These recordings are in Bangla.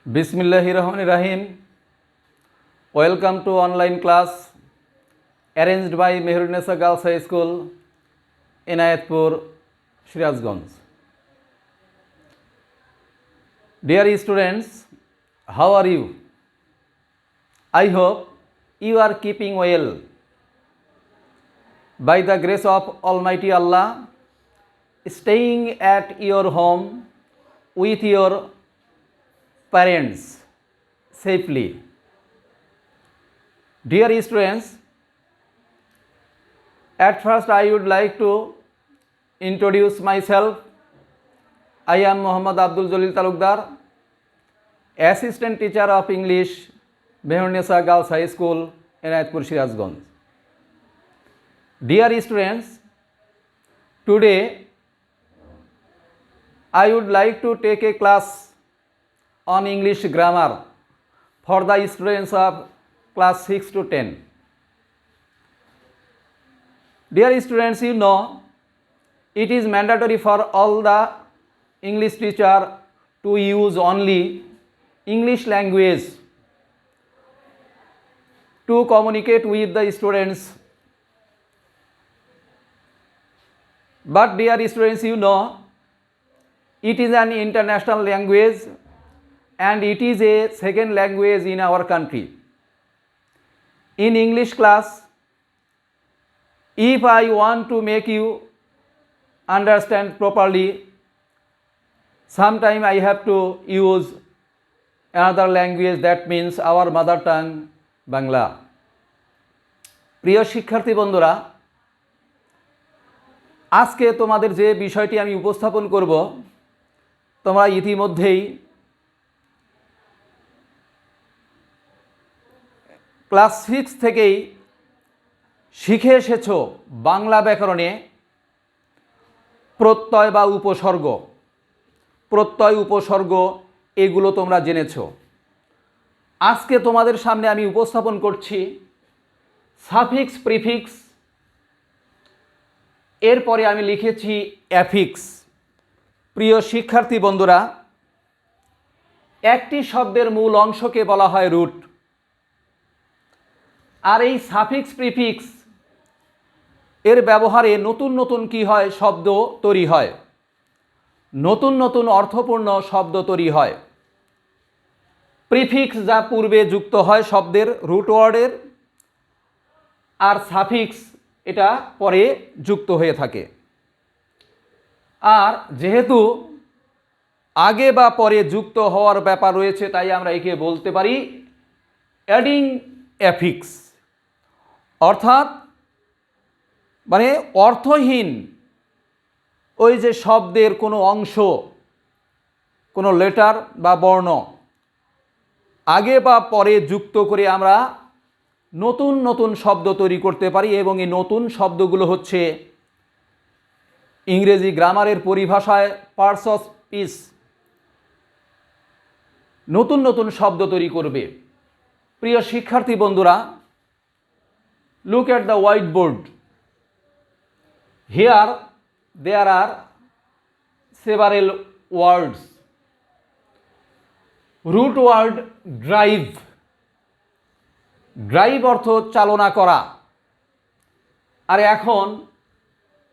Bismillahirrahmanirrahim. Welcome to online class arranged by Mehrunessa Girls High School, Inayatpur, Shirazganj. Dear students, how are you? I hope you are keeping well. By the grace of Almighty Allah, staying at your home with your parents safely. Dear students, at first I would like to introduce myself. I am Muhammad Abdul Jalil Talukdar, Assistant Teacher of English, Mehrunessa Girls High School, Inayatpur, Shirazganj. Dear students, today I would like to take a class on English grammar for the students of class 6 to 10. Dear students, you know it is mandatory for all the English teacher to use only English language to communicate with the students. But dear students, you know it is an international language and it is a second language in our country. In English class, if I want to make you understand properly, sometime I have to use another language, that means our mother tongue, Bangla. প্রিয় শিক্ষার্থী বন্ধুরা, আজকে তোমাদের যে বিষয়টি আমি উপস্থাপন করব, তোমরা ইতিমধ্যেই ক্লাস 6 থেকেই শিখে এসেছো বাংলা ব্যাকরণে প্রত্যয় বা উপসর্গ। প্রত্যয় উপসর্গ এগুলো তোমরা জেনেছো। আজকে তোমাদের সামনে আমি উপস্থাপন করছি সাফিক্স, প্রিফিক্স, এরপরে আমি লিখেছি অ্যাফিক্স। প্রিয় শিক্ষার্থী বন্ধুরা, একটি শব্দের মূল অংশকে বলা হয় রুট। আর এই সাফিক্স, প্রিফিক্স এর ব্যবহারে নতুন নতুন কি হয়, শব্দ তৈরি হয়, নতুন নতুন অর্থপূর্ণ শব্দ তৈরি হয়। প্রিফিক্স যা পূর্বে যুক্ত হয় শব্দের রুট ওয়ার্ডের, আর সাফিক্স এটা পরে যুক্ত হয়ে থাকে। আর যেহেতু আগে বা পরে যুক্ত হওয়ার ব্যাপার রয়েছে, তাই আমরা একে বলতে পারি অ্যাডিং অ্যাফিক্স। অর্থাৎ মানে অর্থহীন ওই যে শব্দের কোনো অংশ, কোনো লেটার বা বর্ণ আগে বা পরে যুক্ত করে আমরা নতুন নতুন শব্দ তৈরি করতে পারি। এবং এই নতুন শব্দগুলো হচ্ছে ইংরেজি গ্রামারের পরিভাষায় পার্টস অফ স্পিচ, নতুন নতুন শব্দ তৈরি করবে। প্রিয় শিক্ষার্থী বন্ধুরা, look at the whiteboard. Here there are several words. Root word drive. Drive অর্থ চালনা করা। আর এখন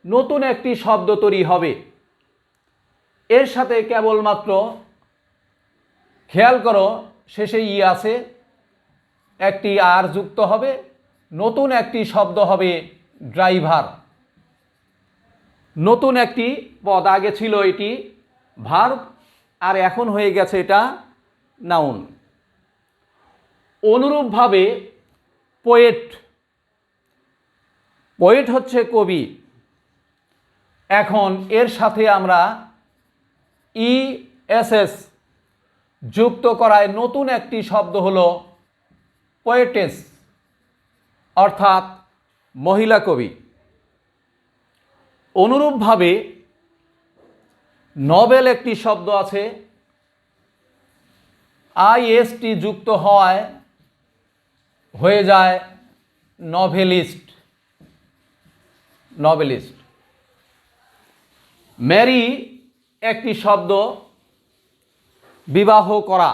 নতুন একটি শব্দ তৈরি হবে। এর সাথে কেবলমাত্র খেয়াল করো, শেষে ই আছে, একটি আর যুক্ত হবে, নতুন একটি শব্দ হবে ড্রাইভার। নতুন একটি পদ, আগে ছিল এটি ভার্ব আর এখন হয়ে গেছে এটা নাউন। অনুরূপভাবে পোয়েট, পোয়েট হচ্ছে কবি। এখন এর সাথে আমরা ইএসএস যুক্ত করায় নতুন একটি শব্দ হলো পোয়েটেস, অর্থাৎ মহিলা কবি। অনুরূপভাবে নভেল একটি শব্দ আছে, আইএসটি যুক্ত হওয়ায় হয়ে যায় নভেলিস্ট। নভেলিস্ট। ম্যারি একটি শব্দ, বিবাহ করা।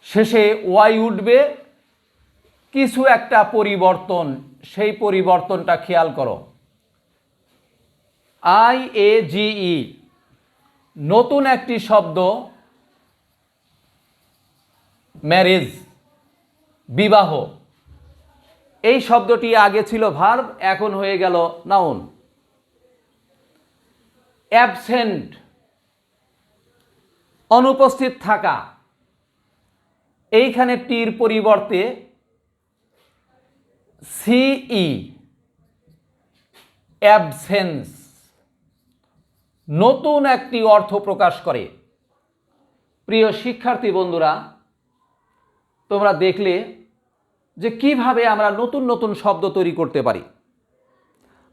শেষে ওয়াই উঠবে, কিছু একটা পরিবর্তন, সেই পরিবর্তনটা খেয়াল করো। IAGE, নতুন একটি শব্দ, ম্যারেজ, বিবাহ। এই শব্দটি আগে ছিল ভার্ব, এখন হয়ে গেল নাউন। অ্যাবসেন্ট, অনুপস্থিত থাকা, এইখানে টির পরিবর্তে সিই, অ্যাবসেন্স, নতুন একটি অর্থ প্রকাশ করে। প্রিয় শিক্ষার্থী বন্ধুরা, তোমরা দেখলে যে কিভাবে আমরা নতুন নতুন শব্দ তৈরি করতে পারি।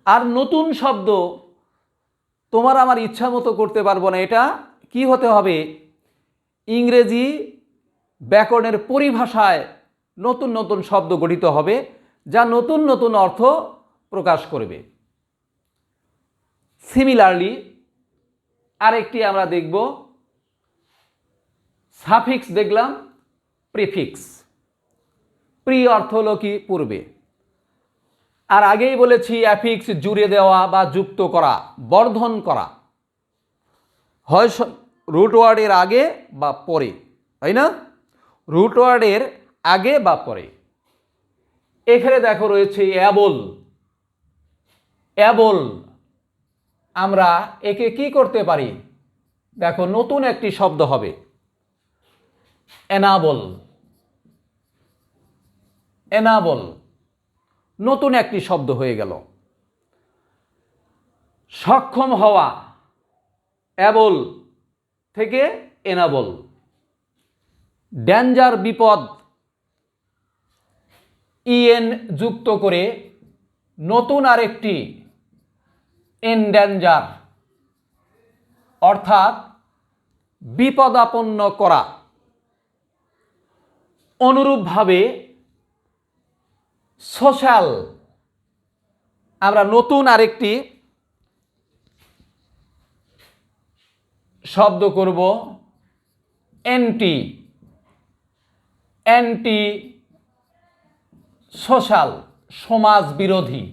আর নতুন শব্দ তোমার আমার ইচ্ছা মতো করতে পারবো না। এটা কি হতে হবে? ইংরেজি ব্যাকরণের পরিভাষায় নতুন নতুন শব্দ গঠিত হবে, যা নতুন নতুন অর্থ প্রকাশ করবে। সিমিলারলি আরেকটি আমরা দেখব, সাফিক্স দেখলাম, প্রিফিক্স। প্রি অর্থ হলো কি? পূর্বে। আর আগেই বলেছি অ্যাফিক্স, জুড়ে দেওয়া বা যুক্ত করা, বর্ধন করা, হয় রুট ওয়ার্ডের আগে বা পরে, তাই না? রুট ওয়ার্ডের আগে বা পরে। এখানে দেখো রয়েছে অ্যাবল। অ্যাবল, আমরা একে কি করতে পারি? দেখো নতুন একটি শব্দ হবে, এনাবল। এনাবল, নতুন একটি শব্দ হয়ে গেল। সক্ষম হওয়া, অ্যাবল থেকে এনাবল। ডেঞ্জার, বিপদ, ইএন যুক্ত করে নতুন আরেকটি এনডেঞ্জার, অর্থাৎ বিপদাপন্ন করা। অনুরূপভাবে সোশ্যাল, আমরা নতুন আরেকটি শব্দ করব, অ্যান্টি। অ্যান্টি সোশ্যাল, সমাজ বিরোধী।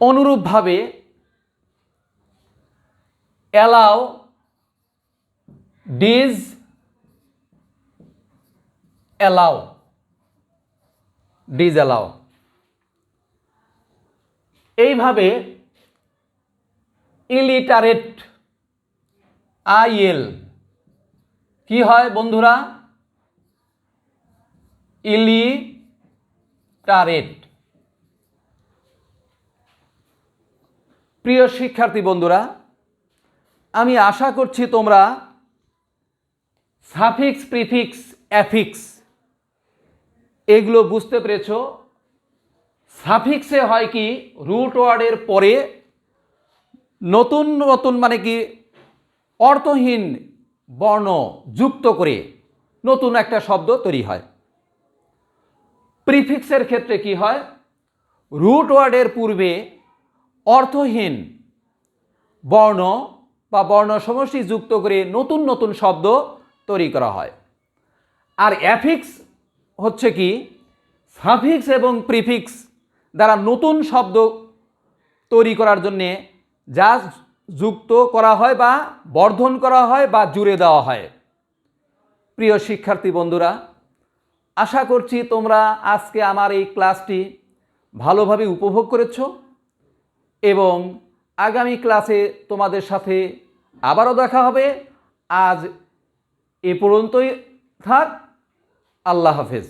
অনুরূপভাবে অ্যালাও, ডিজ অ্যালাও, ডিজ অ্যালাও। এইভাবে ইলিটারেট, আইএল, কি হয় বন্ধুরা? ইলিটারেট। প্রিয় শিক্ষার্থী বন্ধুরা, আমি আশা করছি তোমরা সাফিক্স, প্রিফিক্স, অ্যাফিক্স এগুলো বুঝতে পেরেছ। সাফিক্সে হয় কি? রুট ওয়ার্ডের পরে নতুন নতুন মানে কি অর্থহীন বর্ণ যুক্ত করে নতুন একটা শব্দ তৈরি হয়। প্রিফিক্সের ক্ষেত্রে কি হয়? রুট ওয়ার্ডের পূর্বে অর্থহীন বর্ণ বা বর্ণ সমষ্টি যুক্ত করে নতুন নতুন শব্দ তৈরি করা হয়। আর অ্যাফিক্স হচ্ছে কি? সাফিক্স এবং প্রিফিক্স দ্বারা নতুন শব্দ তৈরি করার জন্যে যা যুক্ত করা হয় বা বর্ধন করা হয় বা জুড়ে দেওয়া হয়। প্রিয় শিক্ষার্থী বন্ধুরা, আশা করছি তোমরা আজকে আমার এই ক্লাসটি ভালোভাবে উপভোগ করেছ এবং আগামী ক্লাসে তোমাদের সাথে আবারও দেখা হবে। আজ এ পর্যন্তই থাক। আল্লাহ হাফেজ।